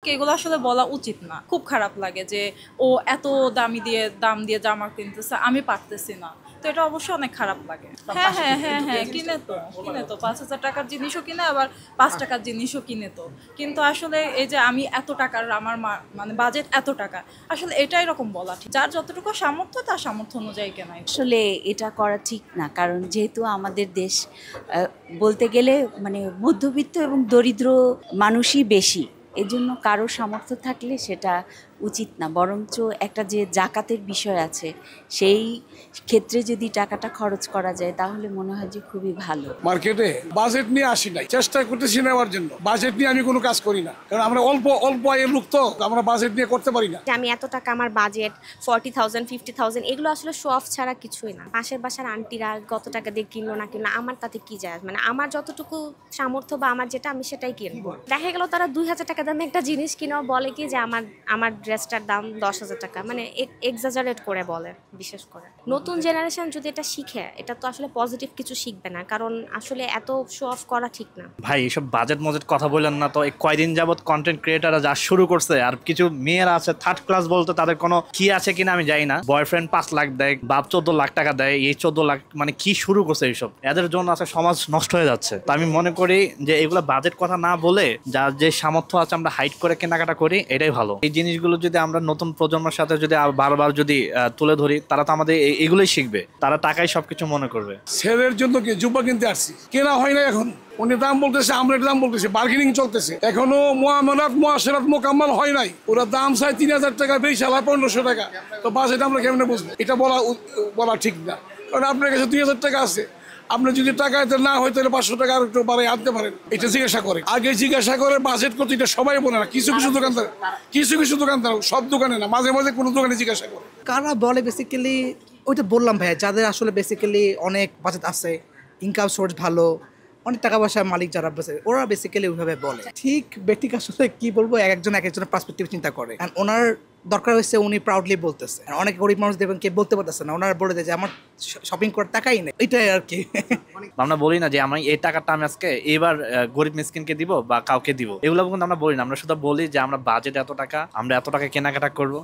আমাদেরকে এগুলো আসলে বলা উচিত না। খুব খারাপ লাগে যে ও এত দাম দিয়ে জামা কিনতেছে, আমি পারতেছি না। তো এটা অবশ্যই অনেক খারাপ লাগে। হ্যাঁ, কিনে তো 5,000 টাকার জিনিসও কিনে, আবার 5 টাকার জিনিসও কিনে তো। কিন্তু আসলে এই যে আমি এত টাকার, আমার মানে বাজেট এত টাকা, আসলে এটা এরকম বলা ঠিক। যার যতটুকু সামর্থ্য তার সামর্থ্য অনুযায়ী কেনাই। আসলে এটা করা ঠিক না, কারণ যেহেতু আমাদের দেশ বলতে গেলে মানে মধ্যবিত্ত এবং দরিদ্র মানুষই বেশি, এজন্য কারো সামর্থ্য থাকলে সেটা উচিত না, বরঞ্চ একটা যে জাকাতের বিষয় আছে সেই ক্ষেত্রে যদি টাকাটা খরচ করা যায় তাহলে মনে হয় যে খুবই ভালো। মার্কেটে বাজেট নিয়ে আসি নাই, চেষ্টা করতেছি নেওয়ার জন্য। বাজেট নিয়ে আমি কোনো কাজ করি না, কারণ আমরা অল্প অল্প আয়ের লোক, তো আমরা বাজেট নিয়ে করতে পারি না। আমি এত টাকা আমার বাজেট 40,000 50,000, এগুলো আসলে শো অফ ছাড়া কিছুই না। পাশের বাসার আন্টিরা কত টাকা দিয়ে কিনলো না কিনলো আমার তাতে কি যায়, মানে আমার যতটুকু সামর্থ্য বা আমার যেটা আমি সেটাই কিনবো। দেখা গেল তারা 2,000 টাকা দামে একটা জিনিস কিনেও বলে কি যে আমার ড্রেসটার দাম 10,000 টাকা, মানে এক্সাজারেট করে বলে। বিশেষ করে নতুন জেনারেশন যদি এটা শিখে, এটা তো আসলে পজিটিভ কিছু শিখবে না, কারণ আসলে এত শো অফ করা ঠিক না। ভাই এসব বাজেট মজেট কথা বললেন না তো। এই কয়দিন যাবত কন্টেন্ট ক্রিয়েটাররা যা শুরু করছে, আর কিছু মেয়েরা আছে থার্ড ক্লাস বলতে, তাদের কোনো কি আছে কিনা আমি জানি না। বয়ফ্রেন্ড 5 লাখ দেয়, বাপ 14 লাখ টাকা দেয়, এই 14 লাখ মানে কি শুরু করছে এইসব। এদের জন্য আছে সমাজ নষ্ট হয়ে যাচ্ছে। তো আমি মনে করি যে এগুলো বাজেট কথা না বলে যার যে সামর্থ্য আছে আমরা হাইট করে কেনাকাটা করি, এটাই ভালো। এই জিনিসগুলো যদি আমরা নতুন প্রজন্মের সাথে যদি বারবার যদি তুলে ধরি, তারা তো আমাদের এগুলোই শিখবে, তারা টাকাই সবকিছু মনে করবে। ছেলের জন্য কি জুব্বা কিনতে আসছি, কেনা হয় না এখন। উনি দাম বলতেছে, আমরা দাম বলতেছি, বার্গেনিং চলতেছে, এখনো মুআমালাত মুআশারাত মোকাম্মাল হয় নাই। ওরা দাম চাই 3,000 টাকা, বেশি 1,500 টাকা। তো বাজেট আমরা কেমনে বুঝবো? এটা বলা ঠিক না, কারণ আপনার কাছে 2,000 টাকা আছে, আপনি যদি টাকা না হয় তাহলে 500 টাকা আর একটু বাড়াই আনতে পারেন। এটা জিজ্ঞাসা করে, আগে জিজ্ঞাসা করে বাজেট করতে। এটা সবাই বলে না, কিছু কিছু দোকানদার, সব দোকানে না, মাঝে মাঝে কোনো দোকানে জিজ্ঞাসা করে। কারা বলে বেসিক্যালি ওইটা বললাম ভাইয়া, যাদের আসলে বেসিক্যালি অনেক বাজেট আছে, ইনকাম সোর্স ভালো, অনেক টাকা পয়সার মালিক যারা ওরা বেসিক্যালি ওইভাবে বলে। ঠিক ব্যক্তিকে আসলে কি বলবো, একজনের পার্সপেক্টিভ চিন্তা করে। ওনার দরকার হয়েছে, উনি প্রাউডলি বলতেছে। অনেক গরিব মানুষ দেখবেন কে বলতে পারতেছে না, ওনারা বলে দেয় যে আমার শপিং করার টাকাই নেই, এটাই আর কি। আমরা বলি না যে আমি এই টাকাটা আমি আজকে এবার গরিব মিসকিনকে দিব বা কাউকে দিব, এগুলো কিন্তু আমরা বলি না। আমরা শুধু বলি যে আমরা বাজেট এত টাকা, আমরা এত টাকা কেনাকাটা করব।